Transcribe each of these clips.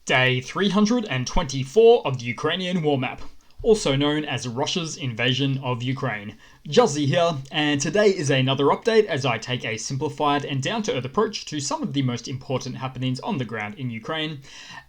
Day 324 of the Ukrainian War Map, also known as Russia's invasion of Ukraine. Juzzy here, and today is another update as I take a simplified and down-to-earth approach to some of the most important happenings on the ground in Ukraine.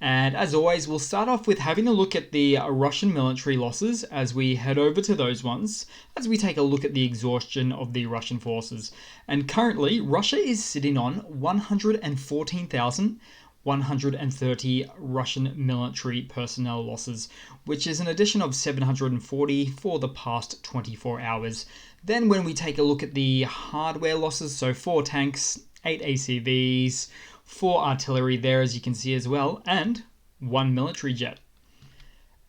And as always, we'll start off with having a look at the Russian military losses as we head over to those ones, as we take a look at the exhaustion of the Russian forces. And currently, Russia is sitting on 114,130 Russian military personnel losses, which is an addition of 740 for the past 24 hours. Then when we take a look at the hardware losses, so 4 tanks, 8 ACVs, 4 artillery there as you can see as well, and 1 military jet.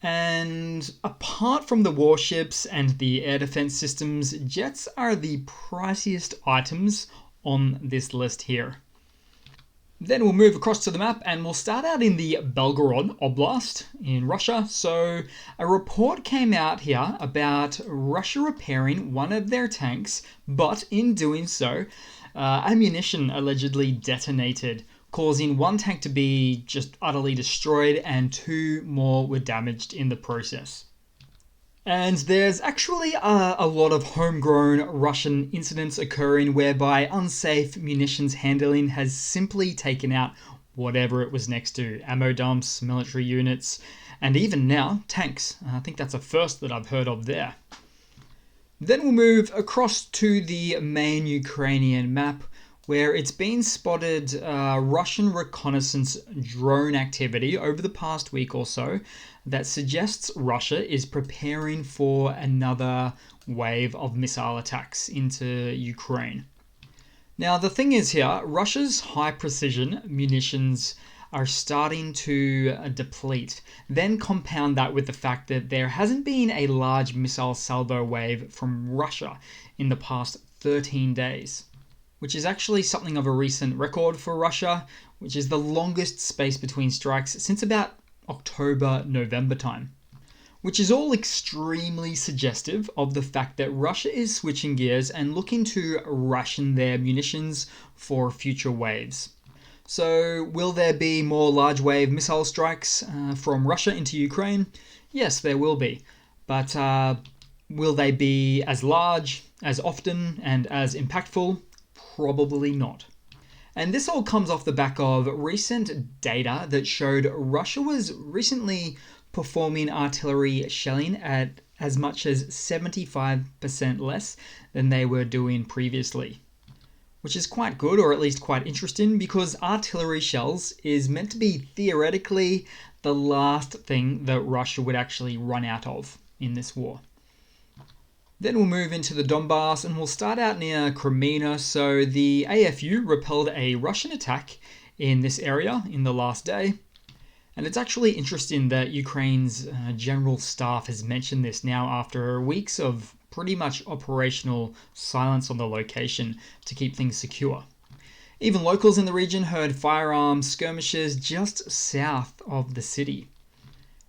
And apart from the warships and the air defense systems, jets are the priciest items on this list here. Then we'll move across to the map and we'll start out in the Belgorod Oblast in Russia. So a report came out here about Russia repairing one of their tanks, but in doing so, ammunition allegedly detonated, causing one tank to be just utterly destroyed and 2 more were damaged in the process. And there's actually a lot of homegrown Russian incidents occurring whereby unsafe munitions handling has simply taken out whatever it was next to. Ammo dumps, military units, and even now, tanks. I think that's a first that I've heard of there. Then we'll move across to the main Ukrainian map, where it's been spotted Russian reconnaissance drone activity over the past week or so that suggests Russia is preparing for another wave of missile attacks into Ukraine. Now the thing is here, Russia's high precision munitions are starting to deplete. Then compound that with the fact that there hasn't been a large missile salvo wave from Russia in the past 13 days. Which is actually something of a recent record for Russia, which is the longest space between strikes since about October, November time. Which is all extremely suggestive of the fact that Russia is switching gears and looking to ration their munitions for future waves. So will there be more large wave missile strikes from Russia into Ukraine? Yes, there will be. But will they be as large, as often, and as impactful? Probably not. And this all comes off the back of recent data that showed Russia was recently performing artillery shelling at as much as 75% less than they were doing previously. Which is quite good, or at least quite interesting, because artillery shells is meant to be theoretically the last thing that Russia would actually run out of in this war. Then we'll move into the Donbass and we'll start out near Crimea. So the AFU repelled a Russian attack in this area in the last day. And it's actually interesting that Ukraine's general staff has mentioned this now after weeks of pretty much operational silence on the location to keep things secure. Even locals in the region heard firearms skirmishes just south of the city.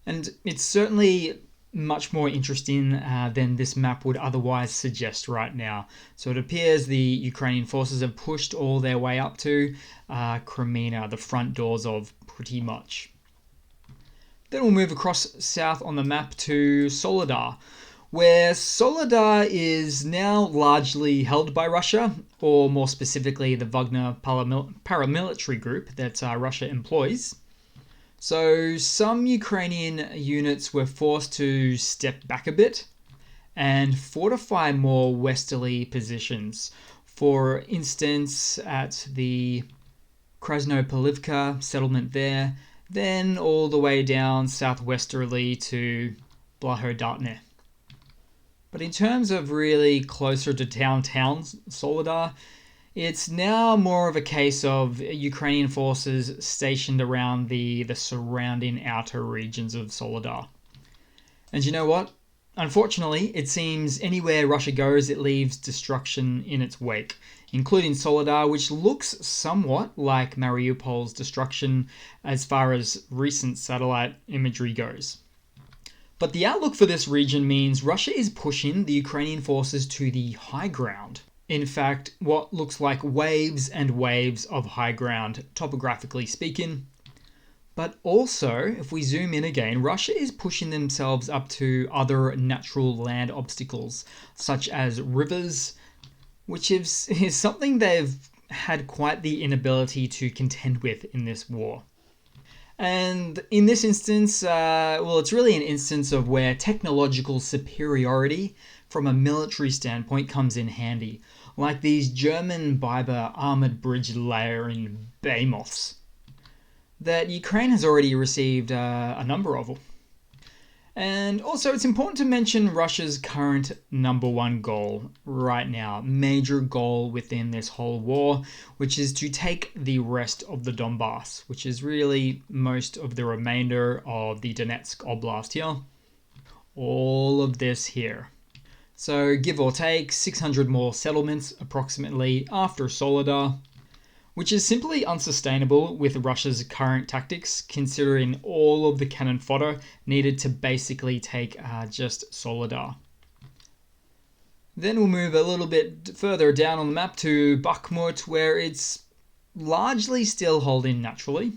And it's certainly much more interesting than this map would otherwise suggest right now. So it appears the Ukrainian forces have pushed all their way up to Crimea, the front doors of pretty much. Then we'll move across south on the map to Soledar, where Soledar is now largely held by Russia, or more specifically the Wagner paramilitary group that Russia employs. So some Ukrainian units were forced to step back a bit and fortify more westerly positions. For instance, at the Krasnopolivka settlement there, then all the way down southwesterly to Blahodatne. But in terms of really closer to downtown Soledar, it's now more of a case of Ukrainian forces stationed around the surrounding outer regions of Soledar. And you know what? Unfortunately, it seems anywhere Russia goes, it leaves destruction in its wake, including Soledar, which looks somewhat like Mariupol's destruction as far as recent satellite imagery goes. But the outlook for this region means Russia is pushing the Ukrainian forces to the high ground. In fact, what looks like waves and waves of high ground, topographically speaking. But also, if we zoom in again, Russia is pushing themselves up to other natural land obstacles, such as rivers, which is something they've had quite the inability to contend with in this war. And in this instance, it's really an instance of where technological superiority from a military standpoint comes in handy, like these German Biber armored bridge layering behemoths that Ukraine has already received a number of. And also, it's important to mention Russia's current number one goal right now, major goal within this whole war, which is to take the rest of the Donbass, which is really most of the remainder of the Donetsk Oblast here. All of this here. So, give or take, 600 more settlements approximately after Soledar, which is simply unsustainable with Russia's current tactics, considering all of the cannon fodder needed to basically take just Soledar. Then we'll move a little bit further down on the map to Bakhmut, where it's largely still holding naturally.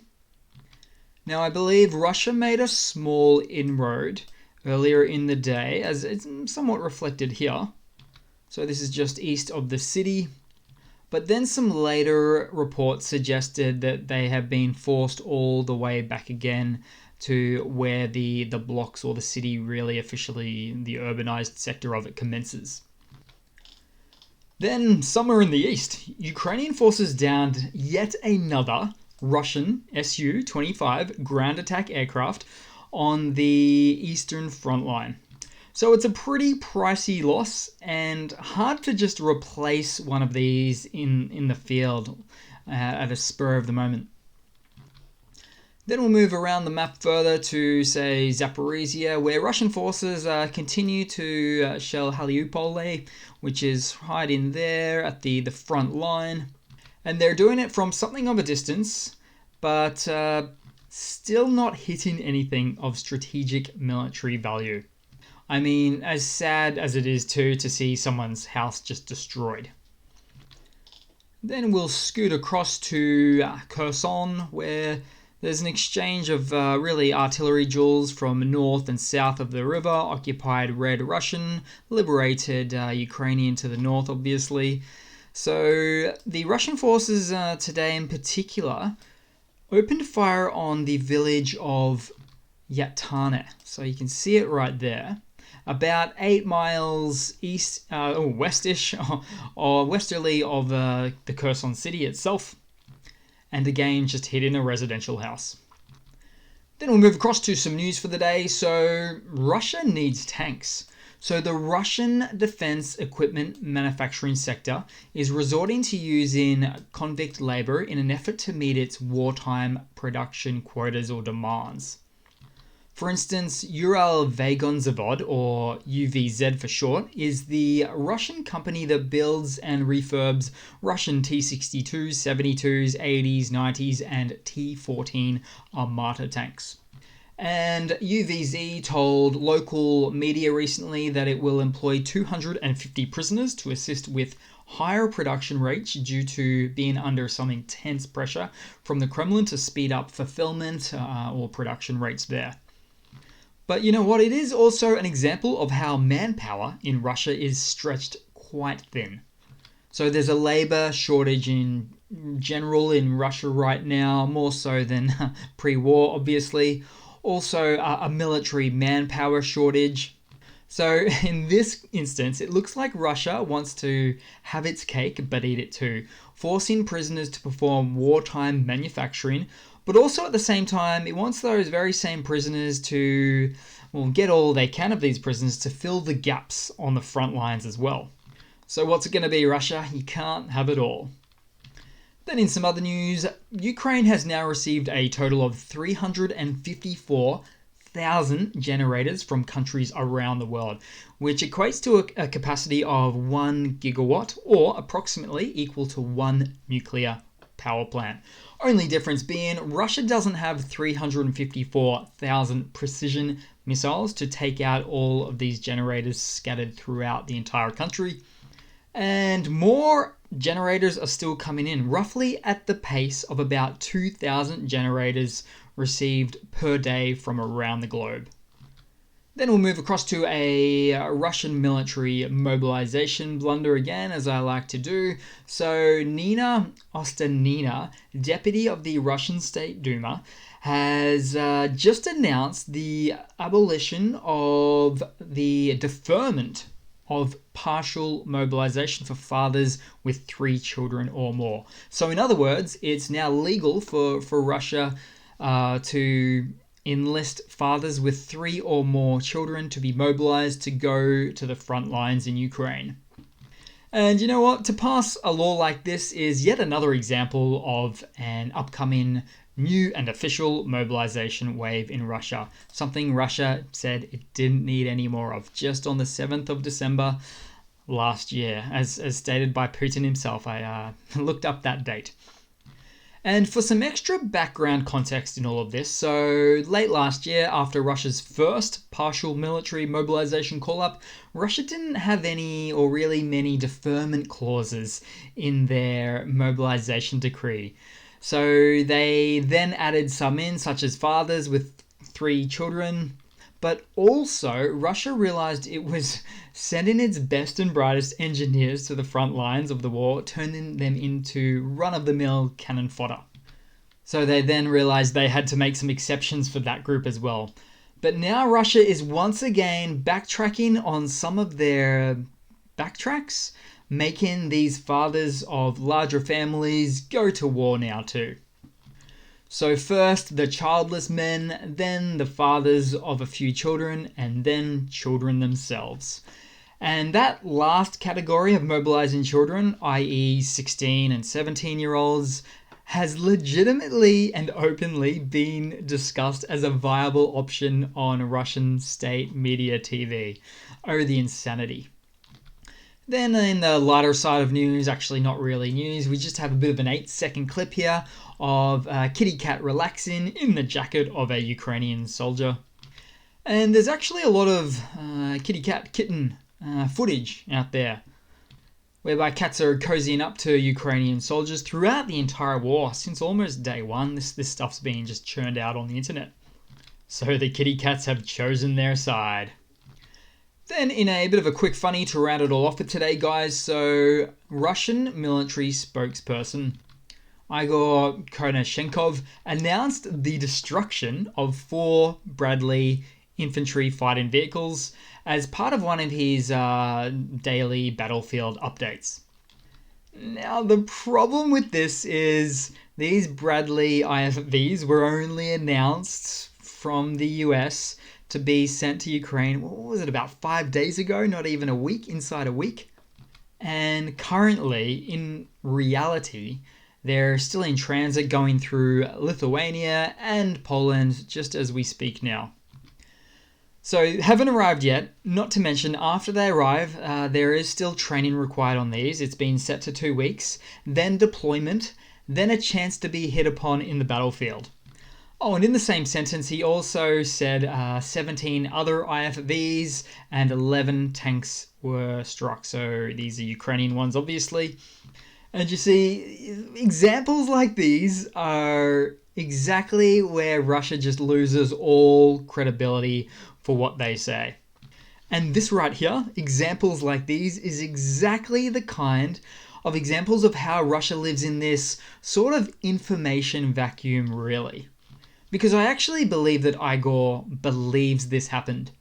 Now, I believe Russia made a small inroad earlier in the day, as it's somewhat reflected here. So this is just east of the city. But then some later reports suggested that they have been forced all the way back again to where the blocks or the city really officially, the urbanized sector of it, commences. Then, somewhere in the east, Ukrainian forces downed yet another Russian Su-25 ground attack aircraft on the eastern front line. So it's a pretty pricey loss and hard to just replace one of these in the field at a spur of the moment. Then we'll move around the map further to, say, Zaporizhia, where Russian forces continue to shell Mariupol, which is right in there at the front line. And they're doing it from something of a distance, but still not hitting anything of strategic military value. I mean, as sad as it is too to see someone's house just destroyed. Then we'll scoot across to Kherson, where there's an exchange of really artillery duels from north and south of the river, occupied Red Russian, liberated Ukrainian to the north, obviously. So the Russian forces today in particular opened fire on the village of Yatane. So you can see it right there. About 8 miles westish or westerly of the Kherson city itself. And again, just hitting a residential house. Then we'll move across to some news for the day. So Russia needs tanks. So the Russian defense equipment manufacturing sector is resorting to using convict labor in an effort to meet its wartime production quotas or demands. For instance, Uralvagonzavod, or UVZ for short, is the Russian company that builds and refurbs Russian T-62s, 72s, 80s, 90s, and T-14 Armata tanks. And UVZ told local media recently that it will employ 250 prisoners to assist with higher production rates due to being under some intense pressure from the Kremlin to speed up fulfillment or production rates there. But you know what? It is also an example of how manpower in Russia is stretched quite thin. So there's a labor shortage in general in Russia right now, more so than pre-war, obviously. Also, a military manpower shortage. So in this instance, it looks like Russia wants to have its cake but eat it too, forcing prisoners to perform wartime manufacturing, but also at the same time, it wants those very same prisoners to get all they can of these prisoners to fill the gaps on the front lines as well. So what's it going to be, Russia? You can't have it all. Then in some other news, Ukraine has now received a total of 354,000 generators from countries around the world, which equates to a capacity of 1 gigawatt, or approximately equal to 1 nuclear power plant. Only difference being Russia doesn't have 354,000 precision missiles to take out all of these generators scattered throughout the entire country. And more generators are still coming in, roughly at the pace of about 2,000 generators received per day from around the globe. Then we'll move across to a Russian military mobilization blunder again, as I like to do. So Nina Ostanina, deputy of the Russian State Duma, has just announced the abolition of the deferment of partial mobilization for fathers with 3 children or more. So in other words, it's now legal for Russia to enlist fathers with 3 or more children to be mobilized to go to the front lines in Ukraine. And you know what? To pass a law like this is yet another example of an upcoming new and official mobilization wave in Russia. Something Russia said it didn't need any more of just on the 7th of December last year, as stated by Putin himself. I looked up that date. And for some extra background context in all of this, so late last year, after Russia's first partial military mobilization call-up, Russia didn't have any or really many deferment clauses in their mobilization decree. So they then added some in, such as fathers with 3 children. But also, Russia realized it was sending its best and brightest engineers to the front lines of the war, turning them into run-of-the-mill cannon fodder. So they then realized they had to make some exceptions for that group as well. But now Russia is once again backtracking on some of their backtracks, making these fathers of larger families go to war now too. So first the childless men, then the fathers of a few children, and then children themselves. And that last category of mobilizing children, i.e. 16 and 17-year-olds, has legitimately and openly been discussed as a viable option on Russian state media TV. Oh, the insanity. Then in the lighter side of news, actually not really news, we just have a bit of an 8-second clip here of a kitty cat relaxing in the jacket of a Ukrainian soldier. And there's actually a lot of kitty cat kitten footage out there, whereby cats are cozying up to Ukrainian soldiers throughout the entire war. Since almost day one, this stuff's being just churned out on the internet. So the kitty cats have chosen their side. Then in a bit of a quick funny to round it all off for today, guys, so Russian military spokesperson Igor Konashenkov announced the destruction of 4 Bradley infantry fighting vehicles as part of one of his daily battlefield updates. Now, the problem with this is these Bradley IFVs were only announced from the US to be sent to Ukraine, what was it, about 5 days ago? Not even a week, inside a week. And currently, in reality, they're still in transit going through Lithuania and Poland just as we speak now. So haven't arrived yet, not to mention after they arrive, there is still training required on these. It's been set to 2 weeks, then deployment, then a chance to be hit upon in the battlefield. Oh, and in the same sentence, he also said 17 other IFVs and 11 tanks were struck. So these are Ukrainian ones, obviously. And you see, examples like these are exactly where Russia just loses all credibility for what they say. And this right here, examples like these, is exactly the kind of examples of how Russia lives in this sort of information vacuum, really. Because I actually believe that Igor believes this happened.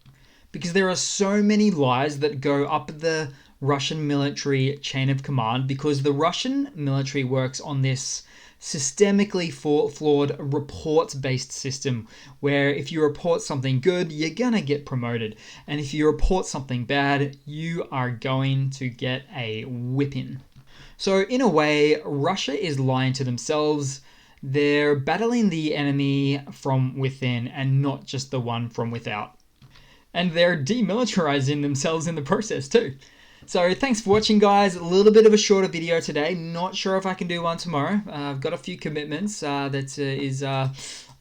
Because there are so many lies that go up the Russian military chain of command, because the Russian military works on this systemically flawed reports-based system where if you report something good, you're gonna get promoted. And if you report something bad, you are going to get a whipping. So in a way, Russia is lying to themselves. They're battling the enemy from within and not just the one from without. And they're demilitarizing themselves in the process too. So thanks for watching, guys. A little bit of a shorter video today. Not sure if I can do one tomorrow. I've got a few commitments that is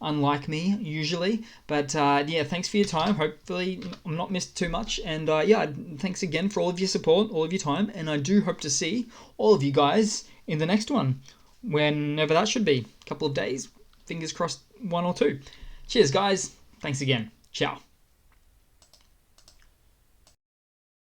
unlike me usually. But yeah, thanks for your time. Hopefully I'm not missed too much. And yeah, thanks again for all of your support, all of your time. And I do hope to see all of you guys in the next one, whenever that should be. A couple of days. Fingers crossed one or two. Cheers, guys. Thanks again. Ciao.